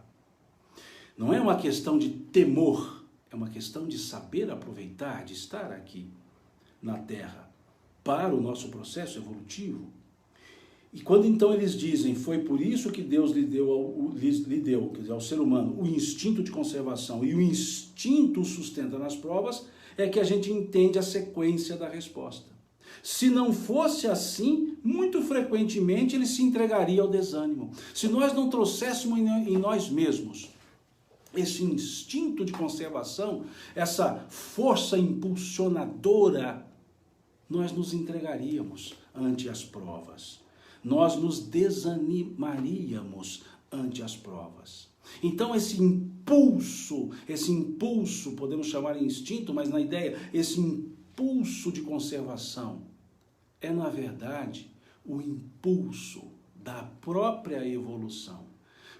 Não é uma questão de temor, é uma questão de saber aproveitar, de estar aqui na Terra para o nosso processo evolutivo. E quando então eles dizem, foi por isso que Deus lhe deu, quer dizer, ao ser humano, o instinto de conservação e o instinto sustenta nas provas, é que a gente entende a sequência da resposta. Se não fosse assim, muito frequentemente ele se entregaria ao desânimo. Se nós não trouxéssemos em nós mesmos esse instinto de conservação, essa força impulsionadora, nós nos entregaríamos ante as provas. Nós nos desanimaríamos ante as provas. Então esse impulso, podemos chamar de instinto, mas na ideia, esse impulso de conservação é, na verdade, o impulso da própria evolução.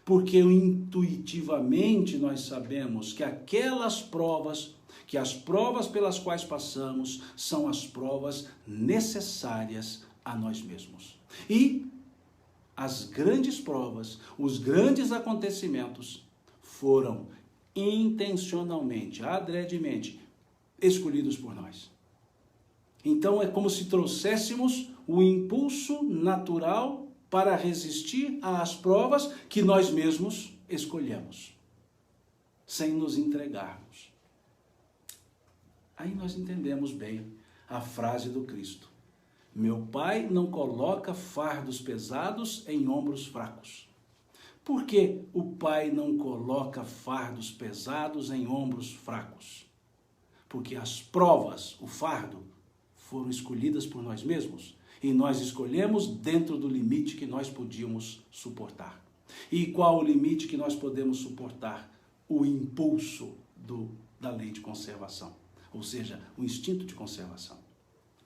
Porque intuitivamente nós sabemos que aquelas provas, que as provas pelas quais passamos, são as provas necessárias a nós mesmos. E as grandes provas, os grandes acontecimentos foram intencionalmente, adredemente, escolhidos por nós. Então é como se trouxéssemos o impulso natural para resistir às provas que nós mesmos escolhemos, sem nos entregarmos. Aí nós entendemos bem a frase do Cristo. Meu Pai não coloca fardos pesados em ombros fracos. Por que o Pai não coloca fardos pesados em ombros fracos? Porque as provas, o fardo, foram escolhidas por nós mesmos. E nós escolhemos dentro do limite que nós podíamos suportar. E qual o limite que nós podemos suportar? O impulso da lei de conservação. Ou seja, o instinto de conservação.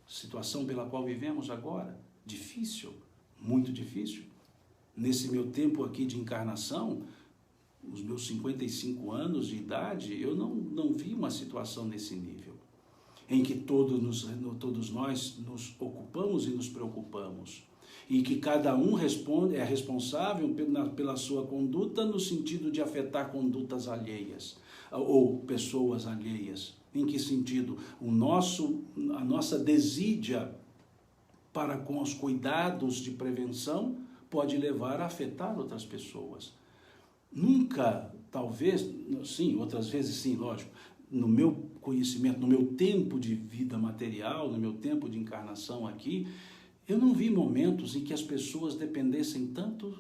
Situação pela qual vivemos agora, difícil, muito difícil. Nesse meu tempo aqui de encarnação, os meus 55 anos de idade, eu não vi uma situação nesse nível, em que todos nós nos ocupamos e nos preocupamos, e que cada um é responsável pela sua conduta no sentido de afetar condutas alheias, ou pessoas alheias. Em que sentido? A nossa desídia para com os cuidados de prevenção pode levar a afetar outras pessoas. Nunca, talvez, sim, outras vezes sim, lógico, no meu conhecimento, no meu tempo de vida material, no meu tempo de encarnação aqui, eu não vi momentos em que as pessoas dependessem tanto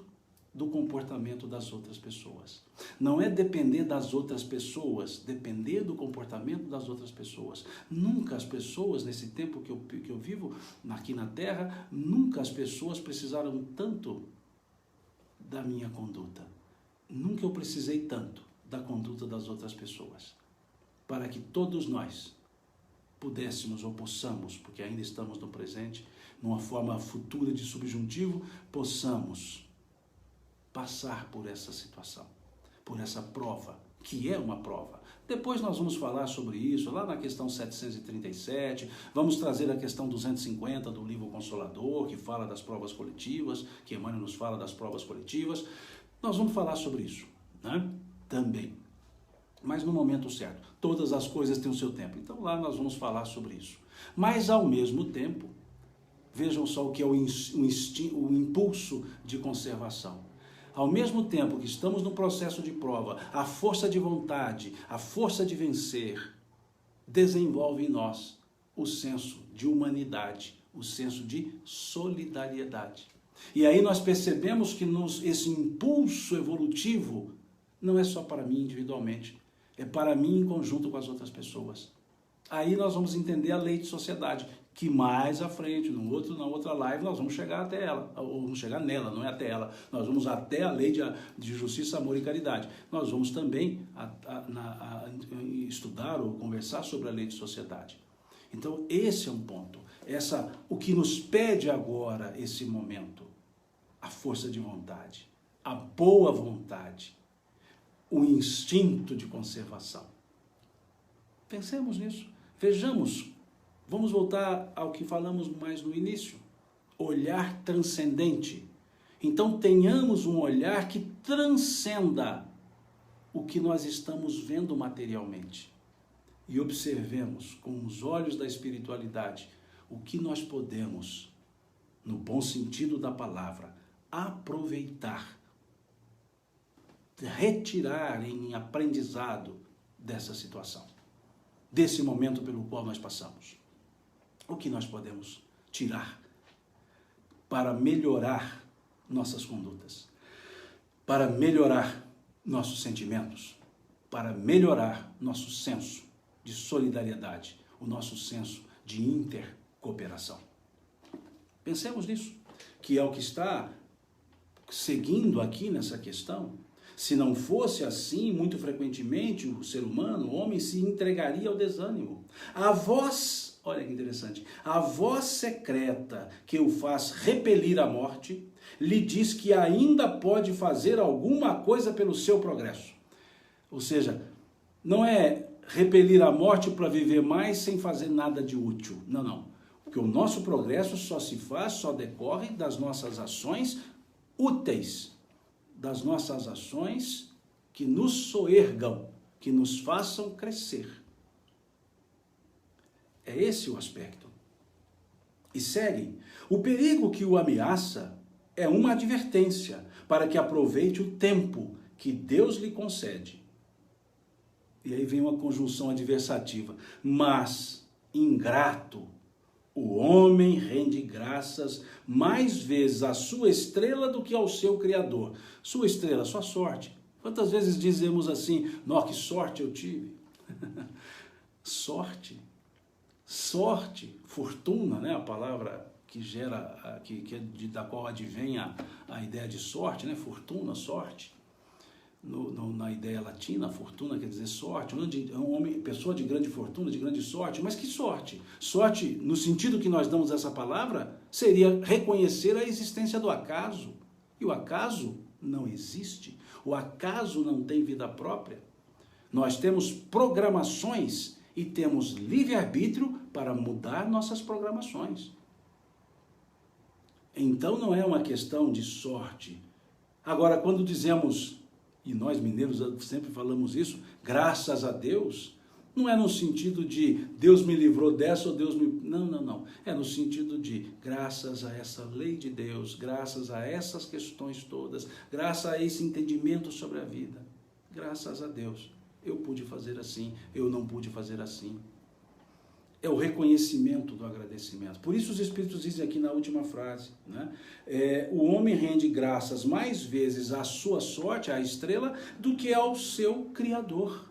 do comportamento das outras pessoas. Não é depender das outras pessoas, depender do comportamento das outras pessoas. Nunca as pessoas, nesse tempo que eu vivo aqui na Terra, nunca as pessoas precisaram tanto da minha conduta. Nunca eu precisei tanto da conduta das outras pessoas. Para que todos nós pudéssemos ou possamos, porque ainda estamos no presente, numa forma futura de subjuntivo, possamos passar por essa situação, por essa prova, que é uma prova. Depois nós vamos falar sobre isso, lá na questão 737, vamos trazer a questão 250 do livro Consolador, que fala das provas coletivas, que Emmanuel nos fala das provas coletivas. Nós vamos falar sobre isso, né? Também. Mas no momento certo. Todas as coisas têm o seu tempo. Então lá nós vamos falar sobre isso. Mas ao mesmo tempo, vejam só o que é o impulso de conservação. Ao mesmo tempo que estamos no processo de prova, a força de vontade, a força de vencer, desenvolve em nós o senso de humanidade, o senso de solidariedade. E aí nós percebemos que esse impulso evolutivo não é só para mim individualmente, é para mim em conjunto com as outras pessoas. Aí nós vamos entender a lei de sociedade, que mais à frente, na outra live, nós vamos chegar até ela, ou vamos chegar nela, não é até ela, nós vamos até a lei de justiça, amor e caridade. Nós vamos também estudar ou conversar sobre a lei de sociedade. Então, esse é um ponto. O que nos pede agora, esse momento, a força de vontade, a boa vontade, o instinto de conservação. Pensemos nisso, vejamos. Vamos voltar ao que falamos mais no início. Olhar transcendente. Então tenhamos um olhar que transcenda o que nós estamos vendo materialmente. E observemos com os olhos da espiritualidade o que nós podemos, no bom sentido da palavra, aproveitar, retirar em aprendizado dessa situação, desse momento pelo qual nós passamos. O que nós podemos tirar para melhorar nossas condutas, para melhorar nossos sentimentos, para melhorar nosso senso de solidariedade, o nosso senso de intercooperação. Pensemos nisso, que é o que está seguindo aqui nessa questão. Se não fosse assim, muito frequentemente o ser humano, o homem, se entregaria ao desânimo. A voz, olha que interessante, a voz secreta que o faz repelir a morte, lhe diz que ainda pode fazer alguma coisa pelo seu progresso. Ou seja, não é repelir a morte para viver mais sem fazer nada de útil. Não. Porque o nosso progresso só se faz, só decorre das nossas ações úteis, das nossas ações que nos soergam, que nos façam crescer. É esse o aspecto. E segue. O perigo que o ameaça é uma advertência para que aproveite o tempo que Deus lhe concede. E aí vem uma conjunção adversativa. Mas, ingrato, o homem rende graças mais vezes à sua estrela do que ao seu Criador. Sua estrela, sua sorte. Quantas vezes dizemos assim, nossa, que sorte eu tive. Sorte, fortuna, né? A palavra que gera, da qual advém a ideia de sorte, né? Fortuna, sorte. Na ideia latina, fortuna quer dizer sorte, pessoa de grande fortuna, de grande sorte. Mas que sorte? Sorte, no sentido que nós damos essa palavra, seria reconhecer a existência do acaso. E o acaso não existe. O acaso não tem vida própria. Nós temos programações e temos livre-arbítrio para mudar nossas programações. Então não é uma questão de sorte. Agora, quando dizemos, e nós mineiros sempre falamos isso, graças a Deus, não é no sentido de Deus me livrou dessa ou Deus me... Não. É no sentido de graças a essa lei de Deus, graças a essas questões todas, graças a esse entendimento sobre a vida, graças a Deus, eu pude fazer assim, eu não pude fazer assim. é o reconhecimento do agradecimento. Por isso os Espíritos dizem aqui na última frase, né? O homem rende graças mais vezes à sua sorte, à estrela, do que ao seu Criador.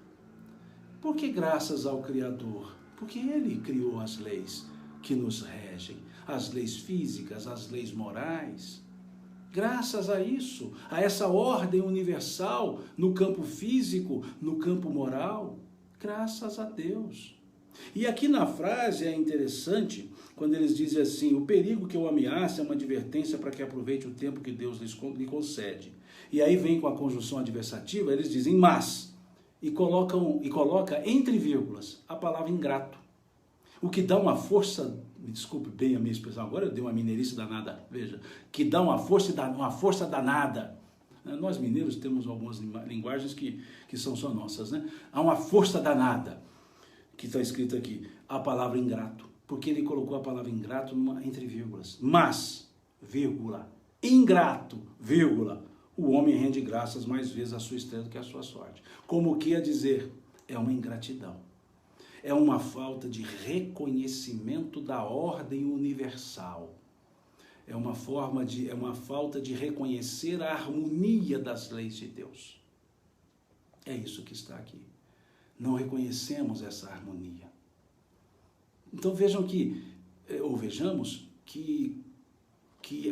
Por que graças ao Criador? Porque Ele criou as leis que nos regem, as leis físicas, as leis morais. Graças a isso, a essa ordem universal no campo físico, no campo moral, graças a Deus. E aqui na frase é interessante, quando eles dizem assim, o perigo que eu ameaço é uma advertência para que aproveite o tempo que Deus lhe concede. E aí vem com a conjunção adversativa, eles dizem mas, e coloca entre vírgulas a palavra ingrato. O que dá uma força, me desculpe bem a minha expressão, agora eu dei uma mineirice danada, veja, que dá uma força danada. Nós mineiros temos algumas linguagens que são só nossas, né? Há uma força danada, que está escrito aqui, a palavra ingrato, porque ele colocou a palavra ingrato entre vírgulas. Mas, vírgula, ingrato, vírgula, o homem rende graças mais vezes à sua estrela do que à sua sorte. Como que a dizer? É uma ingratidão. É uma falta de reconhecimento da ordem universal. É uma falta de reconhecer a harmonia das leis de Deus. É isso que está aqui. Não reconhecemos essa harmonia. Então vejamos que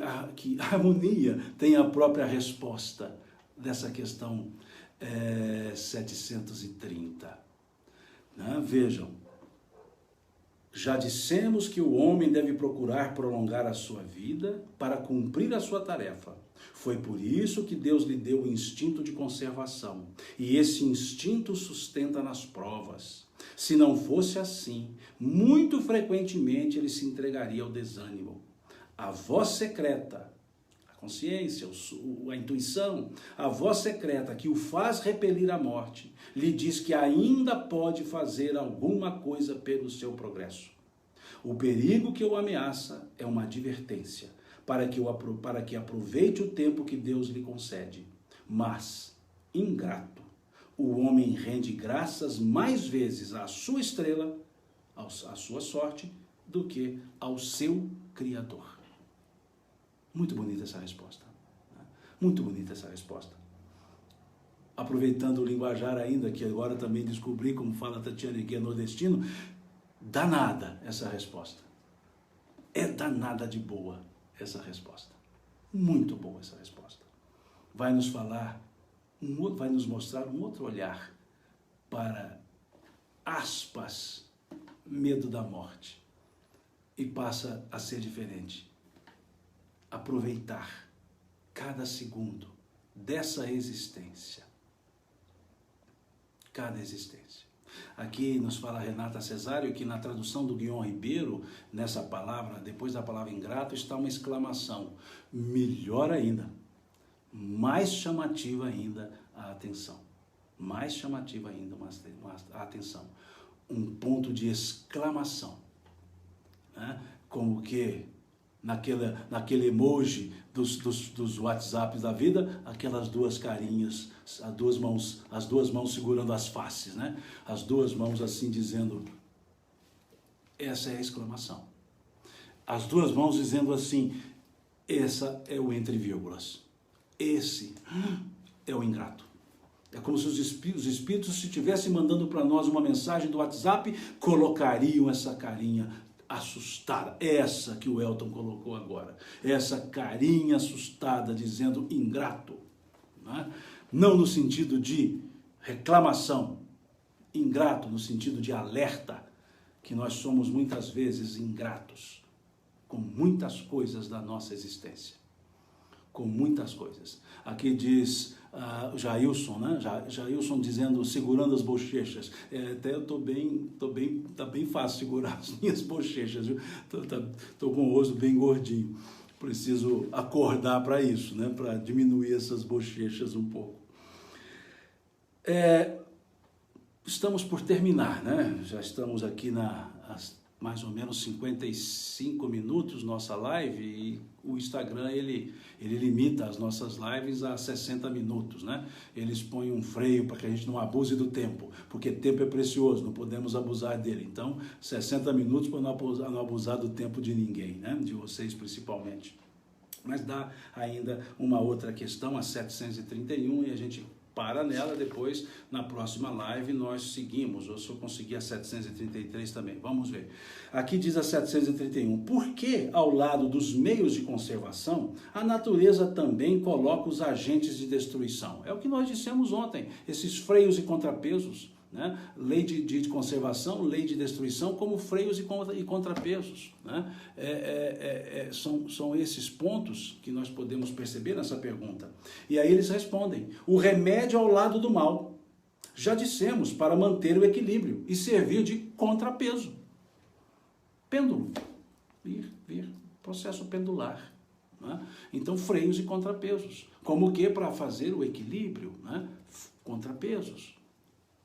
a harmonia tem a própria resposta dessa questão 730. Né? Vejam, já dissemos que o homem deve procurar prolongar a sua vida para cumprir a sua tarefa. Foi por isso que Deus lhe deu o instinto de conservação. E esse instinto sustenta nas provas. Se não fosse assim, muito frequentemente ele se entregaria ao desânimo. A voz secreta, a consciência, a intuição, a voz secreta que o faz repelir a morte, lhe diz que ainda pode fazer alguma coisa pelo seu progresso. O perigo que o ameaça é uma advertência, para que aproveite o tempo que Deus lhe concede. Mas, ingrato, o homem rende graças mais vezes à sua estrela, à sua sorte, do que ao seu Criador. Muito bonita essa resposta. Muito bonita essa resposta. Aproveitando o linguajar ainda, que agora também descobri, como fala a Tatiana, que é nordestino, danada essa resposta. É danada de boa essa resposta. Muito boa essa resposta. Vai nos mostrar um outro olhar para, aspas, medo da morte. E passa a ser diferente. Aproveitar cada segundo dessa existência. Cada existência. Aqui nos fala Renata Cesário que na tradução do Guion Ribeiro, nessa palavra, depois da palavra ingrato, está uma exclamação. Melhor ainda, mais chamativa ainda a atenção. Mais chamativa ainda a atenção. Um ponto de exclamação. Né? Como que naquele emoji dos WhatsApps da vida, aquelas duas carinhas, as duas mãos segurando as faces, né? As duas mãos assim dizendo, essa é a exclamação. As duas mãos dizendo assim, essa é o entre vírgulas. Esse é o ingrato. É como se os espíritos, se estivessem mandando para nós uma mensagem do WhatsApp, colocariam essa carinha assustada, essa que o Elton colocou agora, essa carinha assustada dizendo ingrato, né? Não no sentido de reclamação, ingrato no sentido de alerta, que nós somos muitas vezes ingratos com muitas coisas da nossa existência, com muitas coisas. Aqui diz Jailson, né? Jailson dizendo, segurando as bochechas. Até eu tá bem fácil segurar as minhas bochechas, viu? Tô com o rosto bem gordinho. Preciso acordar para isso, né? Para diminuir essas bochechas um pouco. Estamos por terminar, né? Já estamos aqui mais ou menos 55 minutos nossa live, e o Instagram ele limita as nossas lives a 60 minutos, né? Eles põem um freio para que a gente não abuse do tempo, porque tempo é precioso, não podemos abusar dele. Então, 60 minutos para não abusar do tempo de ninguém, né? De vocês principalmente. Mas dá ainda uma outra questão, a 731, e a gente para nela, depois na próxima live nós seguimos, ou se eu conseguir a 733 também, vamos ver. Aqui diz a 731, por que ao lado dos meios de conservação, a natureza também coloca os agentes de destruição? É o que nós dissemos ontem, esses freios e contrapesos, né? Lei de conservação, lei de destruição, como freios e contrapesos, né? São esses pontos que nós podemos perceber nessa pergunta. E aí eles respondem, o remédio ao lado do mal, já dissemos, para manter o equilíbrio e servir de contrapeso. Pêndulo, vir, processo pendular, né? Então freios e contrapesos, como o que? Para fazer o equilíbrio, né? Contrapesos.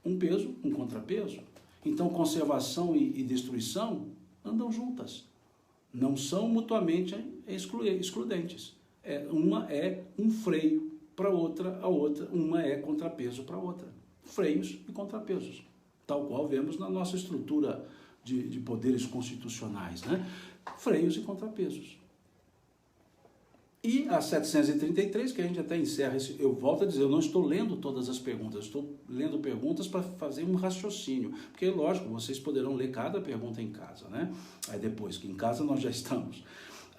Um peso, um contrapeso. Então, conservação e destruição andam juntas. Não são mutuamente excludentes. Uma é um freio para outra, a outra, uma é contrapeso para a outra. Freios e contrapesos. Tal qual vemos na nossa estrutura de poderes constitucionais, né? Freios e contrapesos. E a 733, que a gente até encerra, eu volto a dizer, eu não estou lendo todas as perguntas, estou lendo perguntas para fazer um raciocínio, porque, lógico, vocês poderão ler cada pergunta em casa, né? Aí depois, que em casa nós já estamos.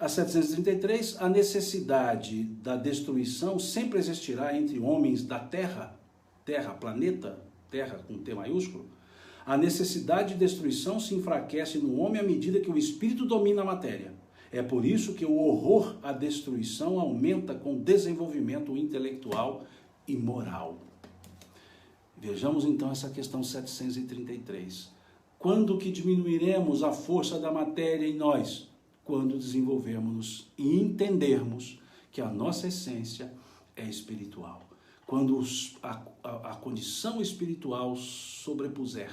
A 733, a necessidade da destruição sempre existirá entre homens da Terra, planeta, Terra com T maiúsculo. A necessidade de destruição se enfraquece no homem à medida que o espírito domina a matéria. É por isso que o horror à destruição aumenta com o desenvolvimento intelectual e moral. Vejamos então essa questão 733. Quando que diminuiremos a força da matéria em nós? Quando desenvolvermos e entendermos que a nossa essência é espiritual. Quando a condição espiritual sobrepuser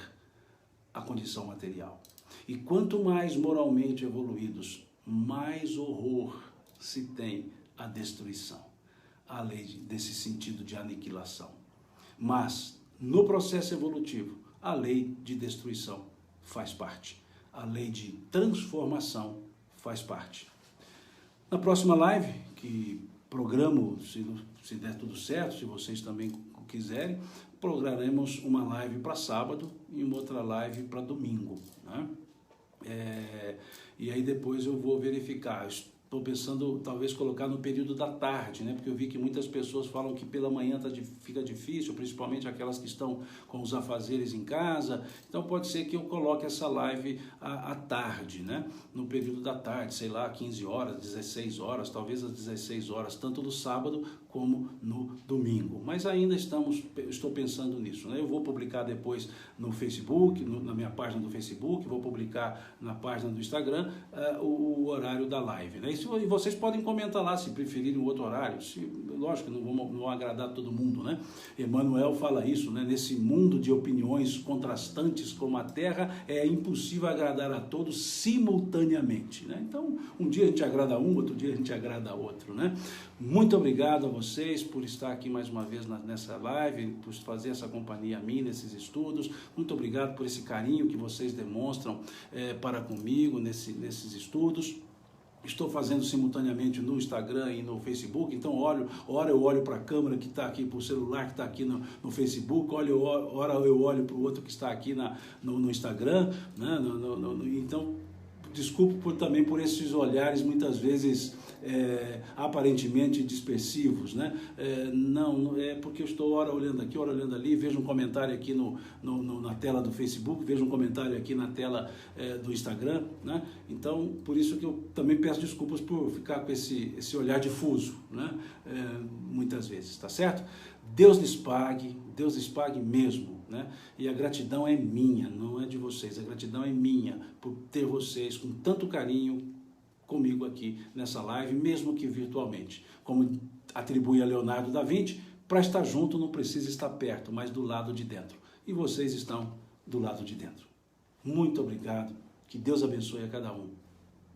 a condição material. E quanto mais moralmente evoluídos, mais horror se tem à destruição, a lei desse sentido de aniquilação. Mas, no processo evolutivo, a lei de destruição faz parte. A lei de transformação faz parte. Na próxima live, que programo, se der tudo certo, se vocês também quiserem, programaremos uma live para sábado e uma outra live para domingo, né? E aí depois eu vou verificar. Estou pensando talvez colocar no período da tarde, né? Porque eu vi que muitas pessoas falam que pela manhã fica difícil, principalmente aquelas que estão com os afazeres em casa. Então pode ser que eu coloque essa live à tarde, né? No período da tarde, sei lá, 15 horas, 16 horas, talvez às 16 horas, tanto no sábado como no domingo. Mas ainda estou pensando nisso, né? Eu vou publicar depois no Facebook, na minha página do Facebook, vou publicar na página do Instagram o horário da live, né? E vocês podem comentar lá se preferirem um outro horário. Lógico que não vão agradar todo mundo, né? Emmanuel fala isso, né? Nesse mundo de opiniões contrastantes como a Terra, é impossível agradar a todos simultaneamente, né? Então, um dia a gente agrada um, outro dia a gente agrada outro, né? Muito obrigado a vocês por estar aqui mais uma vez nessa live, por fazer essa companhia a mim nesses estudos. Muito obrigado por esse carinho que vocês demonstram para comigo nesses estudos. Estou fazendo simultaneamente no Instagram e no Facebook, então ora eu olho para a câmera que está aqui, para o celular que está aqui no Facebook, ora eu olho para o outro que está aqui no Instagram, né? Então, desculpe também por esses olhares muitas vezes aparentemente dispersivos, né? Não, é porque eu estou ora olhando aqui, ora olhando ali, vejo um comentário aqui na tela do Facebook, vejo um comentário aqui na tela do Instagram, né? Então, por isso que eu também peço desculpas por ficar com esse olhar difuso, né? Muitas vezes, tá certo? Deus lhes pague mesmo, né? E a gratidão é minha, não é de vocês, a gratidão é minha por ter vocês com tanto carinho comigo aqui nessa live, mesmo que virtualmente. Como atribui a Leonardo da Vinci, para estar junto não precisa estar perto, mas do lado de dentro. E vocês estão do lado de dentro. Muito obrigado Que Deus abençoe a cada um.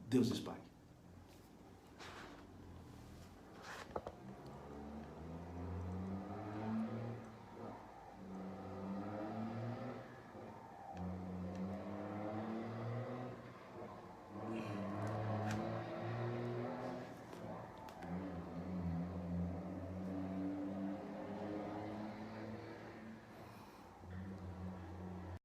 Deus lhes pague.